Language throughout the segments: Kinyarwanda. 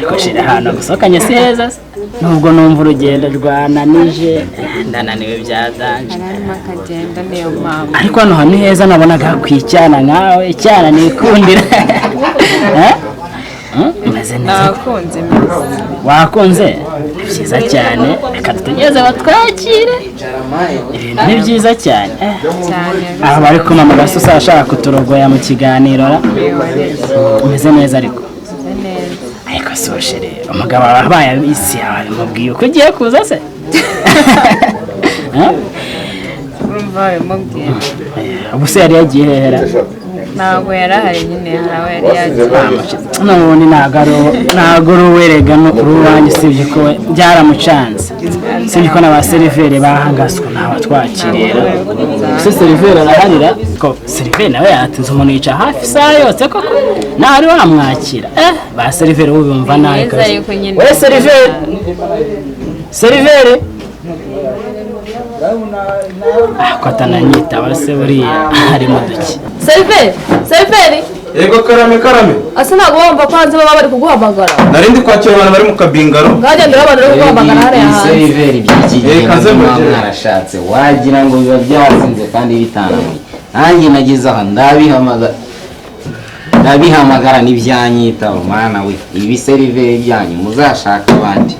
ariko shira hano gusohokanye si heza nubwo numva urugendo rwananije ndananiwe byadanje arimo akagenda niyo mpamvu ariko hano hantu heza nabonaga kwicyana nkawe icyana nikundira umeze neza nakunze wakunze ni byiza cyane reka dutegereze batwakire ibintu ni byiza cyane aha bari kumamagara se ashaka kuturogoya mu kiganiro umeze neza ariko ariko soshere umugabo wabaye isi yawe mubwiye uko ugiye kuza se urumva bimubwiye ubu se yari yagiye hera ntabwo yari ahari nyine hari aho yari yagiye none ntabwo uruwerega uruwanjye usibye ko byaramucanze usibye ko n'abaseriveri bahangaswe ntabatwakirira se seriveri araharira ko seriveri nawe yatinze umuntu yica hafi isaha yose koko ntari wamwakira ba seriveri ubu bumva nabi we seriveri ko atananyitaba se buriya harimo duke seriveri yego karame asa ntabwo wumva ko hanze baba bari kuguhamagara narindi kwakira abantu bari mu kabingaro ngagendera abantu bari kuguhamagara hariya hanze seriveri by'ikigihe mwarashatse wagira ngo biba byazinze kandi bitanamuye nanjye nagize aho ndabihamagara n'ibyanyitaba mwana we ibi seriveri byanyu muzashaka abandi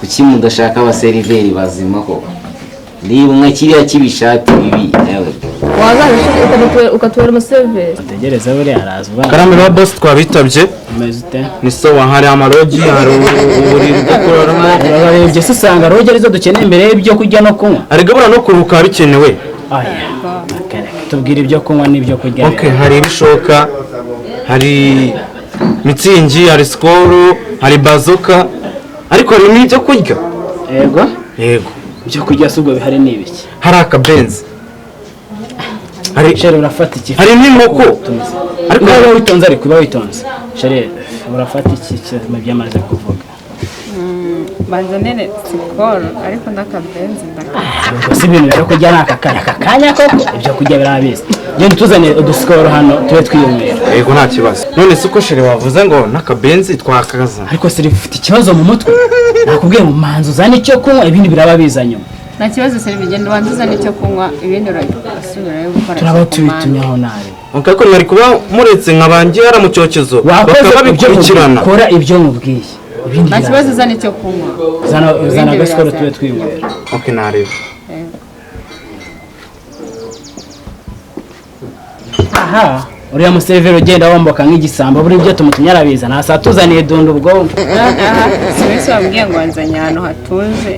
kuki mudashaka abaseriveri bazima koko niba umwe kiriya kibishati bibi yewe ukatubera umuseriveri utegereze buriya harazwa karame ba boss twabitabye ni sawa hari amarogi hari uburiri bwo kuraramo urarebye se usanga rogi arizo dukeneye imbere y'ibyo kurya no kunywa ariko bura no kuruhuka bikenewe tubwira ibyo kunywa n'ibyo kurya hari ibishoka hari mitsingi hari skoro hari bazoka ariko hari n'ibyo kurya yego ibyo kurya se ubwo bihari n'ibiki hari akabenzi shere urafata iki hari n'inkoko ariko uba witonze shere urafata iki mu byo amaze kuvuga banzanire sikoro ariko n'akabenzi ubwo si ibintu rero kurya ni aka kanya koko ibyo kurya birabizi genda utuzanire udusikoro hano tube twiyumvira yego nta kibazo none se uko shere wavuze ngo n'akabenzi twakaza ariko sire ufite ikibazo mu mutwe nakubwiye mu manzu uzane icyo kunywa ibindi biraba biza nyuma nta kibazo sire bigenda ubanza uzane icyo kunywa ibindi urasubirayo gukora turaba tubitumyaho nabi ariko mwari kuba muretse nk'abangira mu cyokezo bakababikurikirana kora ibyo mubwiye nta kibazo uzane icyo kunywa zana agasikoro tube twiyumvira nareba aha uriya museriveri ugenda womboka nk'igisambo buri ibyo tumutumye arabiza nta saa tuzaniye dunda ubwonko si wambwiye ngo wanzanye ahantu hatuje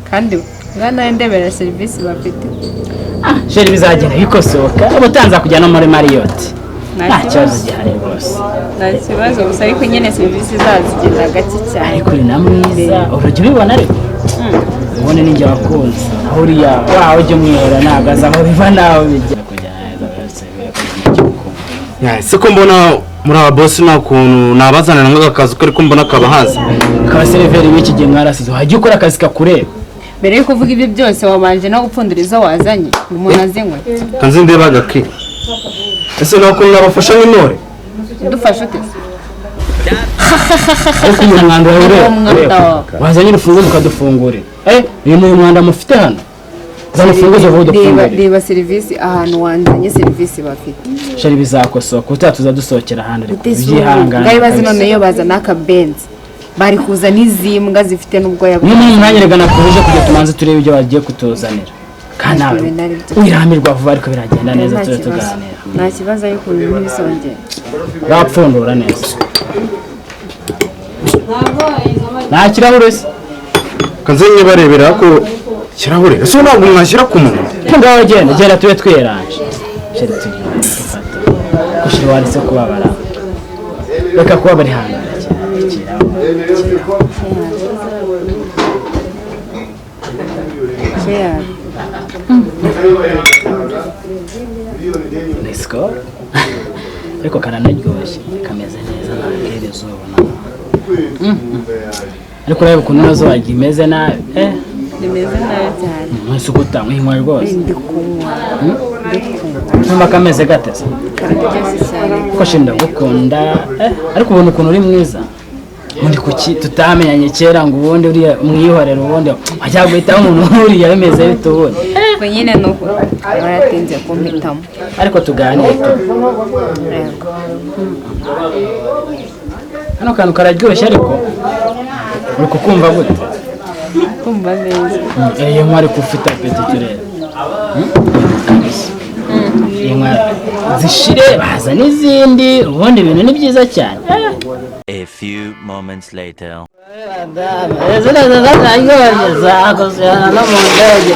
kandi ngana ndebera serivisi bafite sheri bizagenda bikosoka ubutanza kujya no muri mariyoti nta kibazo gihari rwose nta kibazo gusa ariko nyine serivisi zazo zigenda gake cyane ariko uri na mwiza urujya ubibona ariko ubone n'injye wakunze aho uriya wawe ujya umwihera ntabwo azi aho biva nawe bijya se ko mbona muri aba bosi nta kuntu nabazanira nk'akazi ko ariko mbona kabahazi abaseriveri b'iki gihe mwarasize wajya ukora akazi kakureba mbere yo kuvuga ibyo byose wabanje no gupfundira izo wazanye umuntu azinywe kanzi ndeba agaki ese nta kuntu nabafasha nk'intore udufashe ute ariko uyu mwanda wawe ureba wazanye urufunguzo ukadufungurira uyu ni umwanda mufite hano zana urufunguzo vuba udufungurire reba serivisi ahantu wanzanye serivisi bafite shari bizakosoka utatuza dusohokera ahandi ariko byihangana ngaho bazi none iyo bazana akabenzi bari kuza n'izimbwa zifite n'ubwoya niyo mpamvu mwanya regana kuruje kujya tumanze turebe ibyo bagiye kutuzanira kandi nawe wiramirwa vuba ariko biragenda neza turi tuganira nta kibazo ariko ibintu bisongera bapfundura neza nta kirahure se kanze barebera ko kirahure ese ntabwo mwashyira ku munwa ngaho genda tube twiranje sheri tugiye gufata kushira warise kubabara reka kuba bari hano Let's ariko karanaryoshye kameze neza ntabwo izuba ariko ureba ukuntu nazo wagiye imeze nabi rimeze nabi cyane mwese uko utanywa inywa rwose ndi kunywa ntumva kameze gateze kararyoshye cyane ko shinda gukunda ariko ubona ukuntu uri mwiza ubundi kuki tutamenyanye kera ngo ubundi uriya mwihorera ubundi wajya guhitamo umuntu uriya bimeze bite ubundi ubwo nyine ni uko aba yatinze kumpitamo ariko tuganire tu hano kantu kararyoshye ariko uri kukumva gute kumva neza iyo nkwari ko ufite apeti turere iyo nkwari zishire baza n'izindi ubundi ibintu ni byiza cyane A few moments later. zakuzana no mu ndege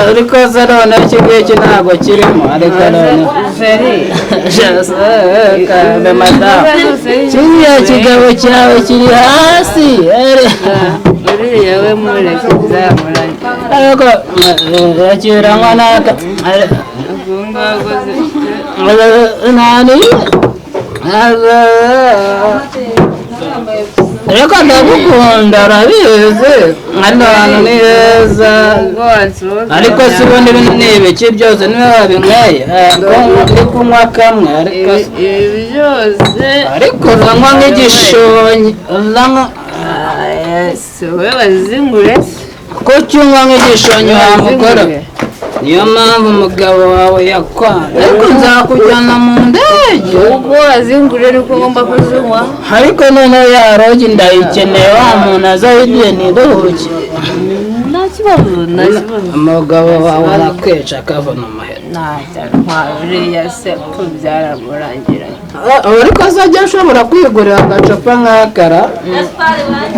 ariko se noneho iki ngiki ntabwo kirimo ariko noneho kambe madamu kiriya kigabo cyawe kiri hasi uriya we mureke uzamuranye ariko yakiranywa n'aka nani ariko ndagukunda urabizi hano hantu ni heza ariko si ubundi bino ni ibiki byose niba wabinyweye uri kunywa kamwe ibi byose ariko uranywa nk'igishonyi uranywa si wowe wazingure ko unywa nk'igishonyi wa mugore niyo mpamvu umugabo wawe yakwanga ariko nzakujyana mu ndege ubwo wazingure ariko ugomba kuzinywa ariko noneho yaroge ndayikeneye wa muntu azayiduye niruhuke nta kibazo nta kibazo umugabo wawe arakwica akavuna umuheto ntacyo uriya se ko byaramurangiranye ariko azajya ashobora kwigurira agacupa nk'akara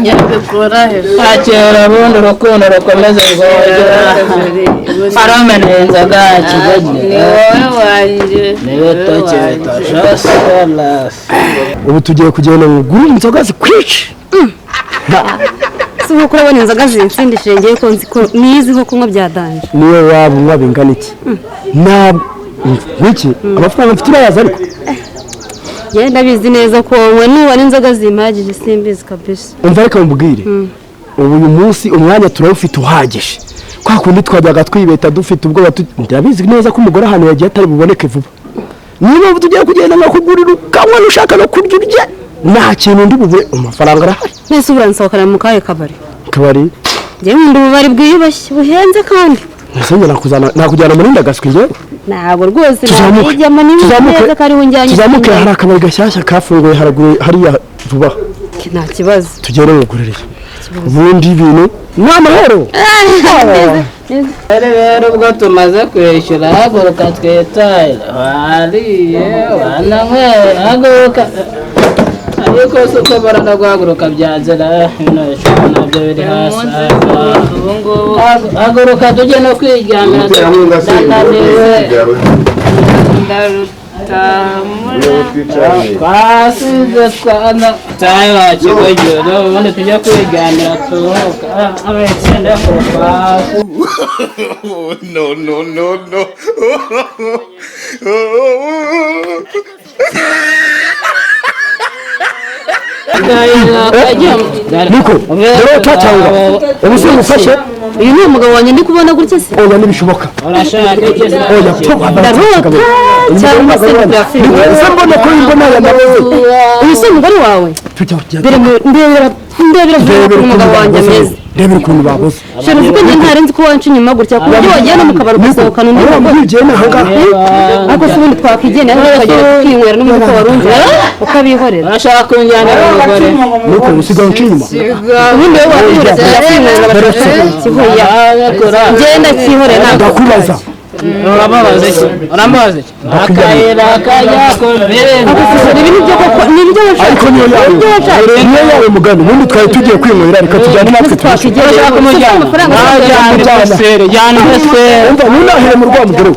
yabikora hejuru akera bundi urukundo rukomeze rwogera arameneye inzoga kigogi ni wowe wanjye niwe toke bitashasora ubu tugiye kugenda ngo ugure inzoga zikwice si uko urabona inzoga zinsindishije ngiye ko nzi ko nizi nko kunywa bya danje niwe waba unywa bingana iki ntabwo iki amafaranga mfite urayaza ariko yewe ndabizi neza ko wowe nubona inzoga zimpagije simbizi kabisa umva reka mubwire ubu uyu munsi umwanya turawufite uhagije kwa kundi twajyaga twibeta dufite ubwoba ndabizi neza ko umugore ahantu yagiye atari buboneke vuba niba ubu tugiye kugenda nkakugurira ukanywa ushaka no kurya urye nta kintu ndi bubure amafaranga arahari nese ubura nsohokana mu kahe kabari kabari njyewe nkunda ububari bwiyubashye buhenze kandi nasenge nakujyana muri ndagaswi njyewe ntabwo rwose nabijyamo neza ko ariho njyanye tuzamuke hari akabari gashyashya kafunguye haraguru hariya vuba nta kibazo tugere mugurire ubundi ibintu ni amahoro rero ubwo tumaze kwishyura haguruka twitaye wariye wananyweye haguruka ariko si uko barana guhaguruka byanzira bino bicupa nabyo biri hasi haguruka tujye no kwiryamira ndananiwe twasize twana tayo wakigogero ubundi tujya kwiryamira turuhuka abetsende kurwasi No. niko rero tatanga ubuse ngufashe uyu ni umugabo wanjye ndi kubona gutya se oya ntibishoboka urashaka igeze oya ndarota cyangwa se byafilime ese mbona ko imbona ya nabuze uyu si umugore wawe ndebera vuba umugabo wanjye ameze ndebera ukuntu babuze shana uzi ko njye ntarenze ko wanca inyuma gutya ku buryo wagiye no mu kabari ugasohokana undi mugore mwigiye nahangaha ariko se ubundi twakwigendera tukagera tukinywera n'umuntu ko warunze ukabihorera urashaka kunjyana n'umugore niko usigaye uca inyuma ubundi wowe wakwihorera tugakinywera kihuya ngenda cyihorera ntabwo ndakubaza uramubaze iki akayira kajya kumbere ibintu byo koko ni ibyo ariko niyo yawe mugani ubundi twari tugiye kwinywera reka tujyane natwe twakigera urashaka kumujyana amafaranga jyana umva nunahire mu rwamugore we